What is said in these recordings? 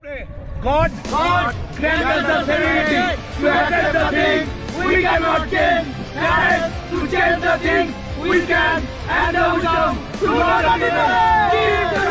God grant us the serenity to accept the things we cannot change, courage to change the things we can, and the wisdom to know the difference. Keep the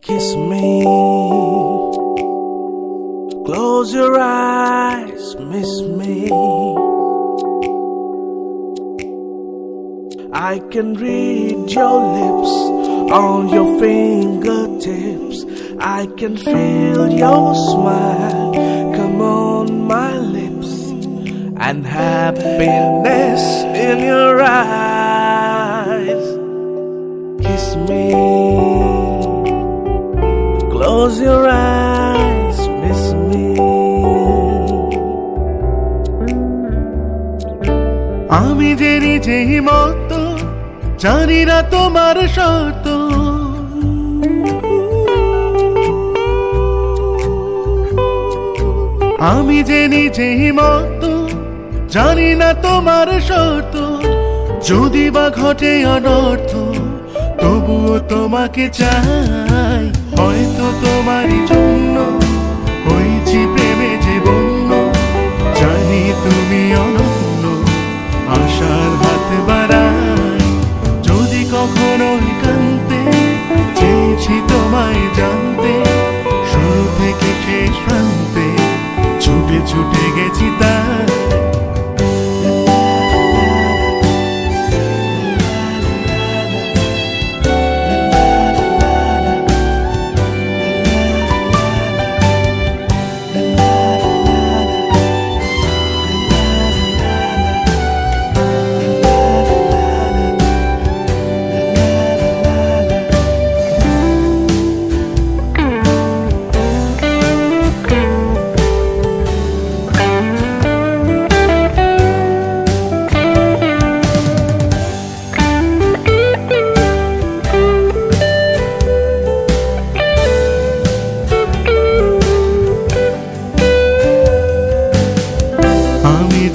Kiss me, close your eyes, miss me. I can read your lips on your fingertips. I can feel your smile come on my lips, and happiness in your eyes. Kiss me, close your eyes, miss me. আমি যে নিজেই মতো জানি না তোমার শর্ত, আমি যে নিজেই মতো জানি না তোমার শর্ত। যদি বা ঘটে অনর্থ তবুও তোমাকে চাই, হয়তো তোমারই জন্য হয়েছি প্রেমে যে বন্য। জানি তুমি অনন্য, আশার হাত বাড়াই। যদি কখনো একান্তে চেয়েছি তোমায় জানতে, শুরু থেকে শেষ প্রান্তে ছুটে ছুটে গেছি তাই।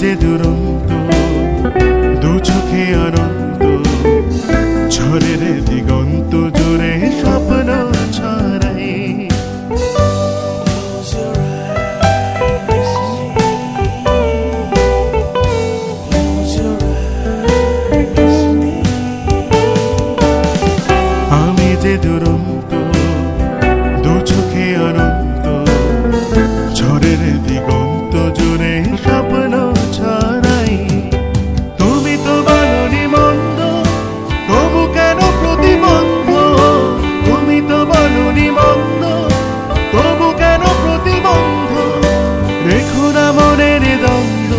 যে দুরন্ত দু চোখে অনন্ত, ঝড়ের দিগন্ত জোরে স্বপ্ন ছড়াই। আমি যে দুরন্ত দু চোখে অনন্ত, ঝড়ের দিগন্ত জোরে স্বপ্ন ছড়াই। তুমি তো বলনি মন্দ, তবু কেন প্রতিবন্ধ? তুমি তো বলনি মন্দ, তবু কেন প্রতিবন্ধ? রেখো না মনের দ্বন্দ্ব,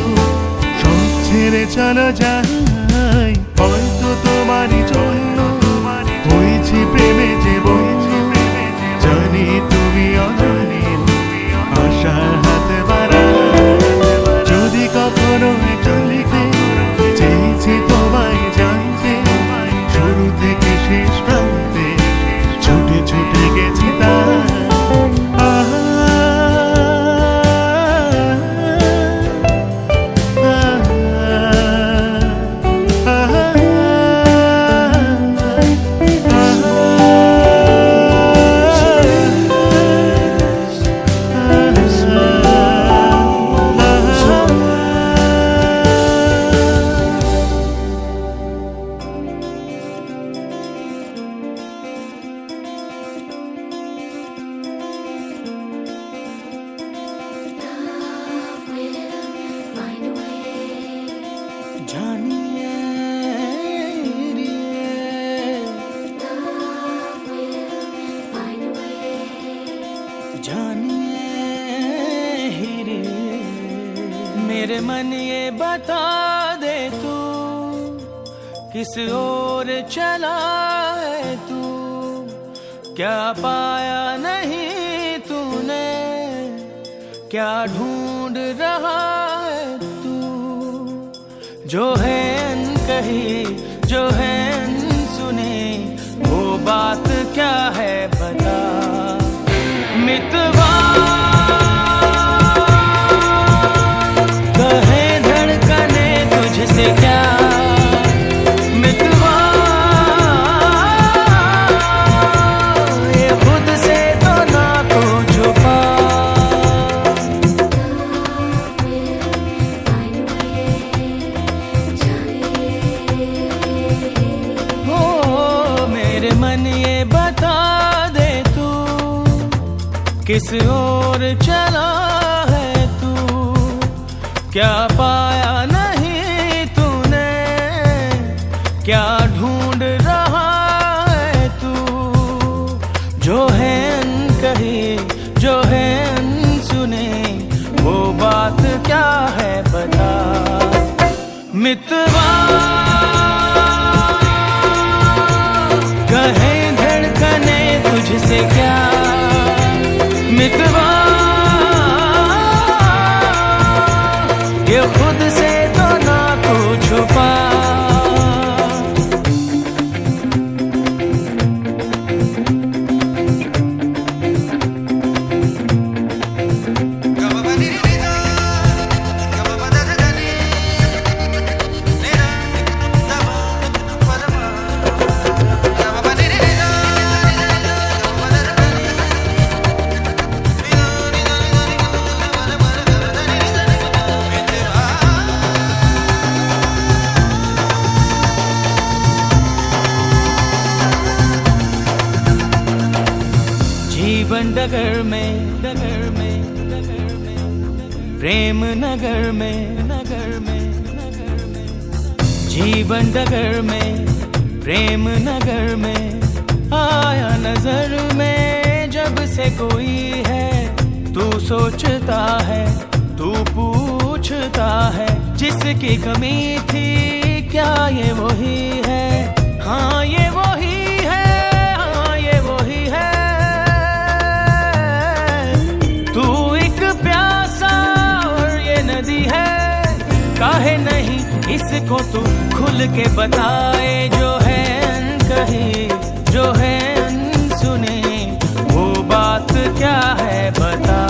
সব ছেড়ে চলো যাই। হয়তো তোমারই জন্য হয়েছি প্রেমে যে বন্ধু। জানি তুমি অজানি, আশার হাত বাড়াই। যদি কখনো চলিতে চেয়েছি তোমায় জানতে, শুরু থেকে শেষ প্রান্তে ছুটে ছুটে গেছি তাই। मेरे मन ये बता दे तू किस ओर चला है तू, क्या पाया नहीं तूने, क्या ढूंढ रहा है तू। जो है कही जो है सुनी वो बात क्या है बता मितवा कहे धड़कने तुझसे क्या मितवा ये खुद से तो ना को छुपा हो मेरे मन ये बता दे तू किस ओर चला है तू क्या पाया नहीं तूने क्या ढूंढ रहा है तू जो है कही जो है सुने वो बात क्या है बता मितवा कहे धड़कने तुझसे क्या मितवा ये खुद से तो ना को छुपा जीवन डगर में प्रेम नगर में जीवन डगर में प्रेम नगर में आया नजर में जब से कोई है तू सोचता है तू पूछता है जिसकी कमी थी क्या ये वही है हाँ ये वही है हाँ ये वही है तू एक प्यासा और ये नदी है काहे नहीं इसको तू खुल के बताए जो है कही जो है सुने वो बात क्या है बता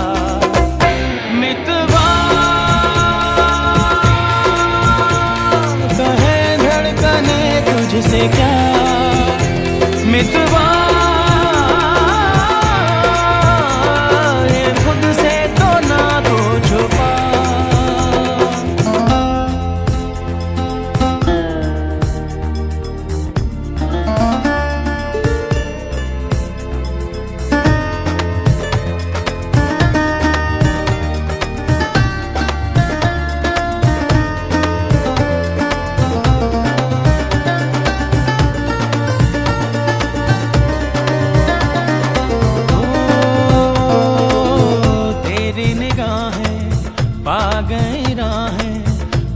मितवा कहे धड़कने तुझसे क्या मितवा ये खुद से तो ना को छुपा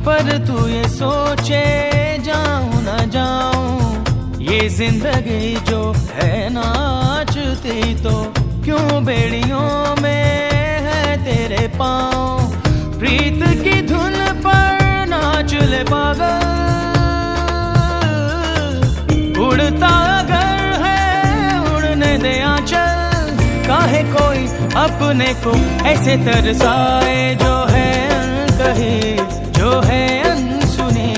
पर तू ये सोचे जाऊं ना जाऊं ये जिंदगी जो है नाचती तो क्यों बेड़ियों में है तेरे पाँव प्रीत की धुन पर नाच ले पागल उड़ता अगर है उड़ने दे आंचल काहे कोई अपने को ऐसे तरसाए जो है कही जो है अनसुनी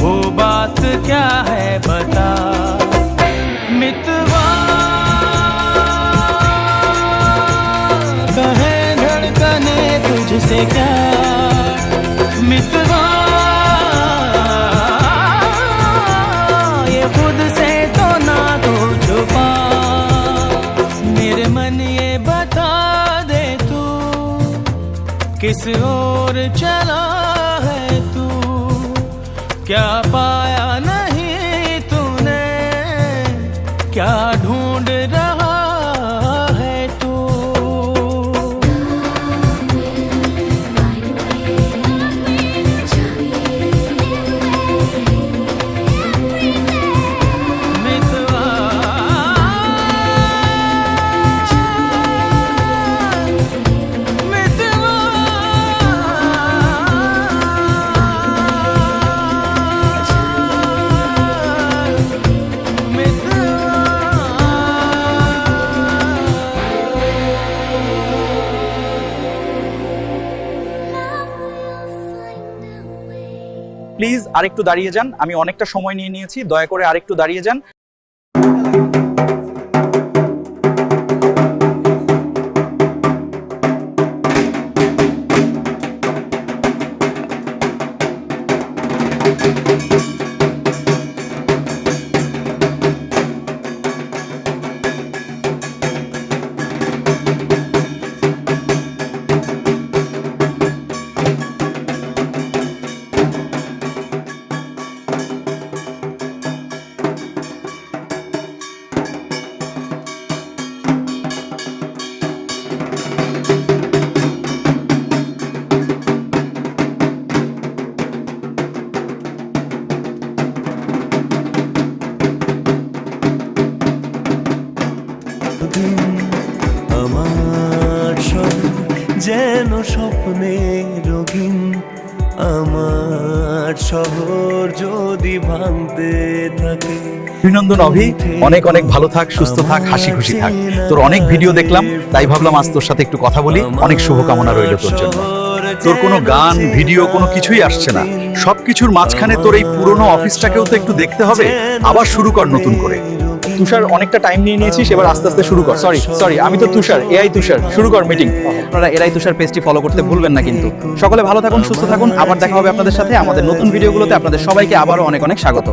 वो बात क्या है बता मितवा कहे धड़कने तुझसे क्या मितवा ये खुद से तो ना तो छुपा मेरे मन ये बता दे तू किस ओर चला है तू क्या पाया नहीं तूने क्या ढूंढ रहा है तू मितवा मितवा প্লিজ আরেকটু দাঁড়িয়ে যান, আমি অনেকটা সময় নিয়ে নিয়েছি, দয়া করে আরেকটু দাঁড়িয়ে যান। আমার শহর যেন স্বপ্নে রঙিন, আমার শহর যদি ভাঙতে থাকে। অভিনন্দন অভি, অনেক অনেক ভালো থাক, সুস্থ থাক, হাসি খুশি থাক। তোর অনেক ভিডিও দেখলাম, তাই ভাবলাম আজ তোর সাথে একটু কথা বলি। অনেক শুভকামনা রইল তোর জন্য। তোর কোনো গান ভিডিও কোনো কিছুই আসছে না, সবকিছুর মাঝখানে তোর এই পুরনো অফিসটাকেও তো একটু দেখতে হবে। আবার শুরু কর নতুন করে। তুষার, অনেকটা টাইম নিয়ে নিয়েছিস, এবার আস্তে আস্তে শুরু কর। সরি, আমি তো তুষার, এআই তুষার। শুরু কর মিটিং। আপনারা এআই তুষার পেজটি ফলো করতে ভুলবেন না কিন্তু। সকলে ভালো থাকুন, সুস্থ থাকুন। আবার দেখা হবে আপনাদের সাথে আমাদের নতুন ভিডিওগুলোতে। আপনাদের সবাইকে আবারও অনেক অনেক স্বাগত।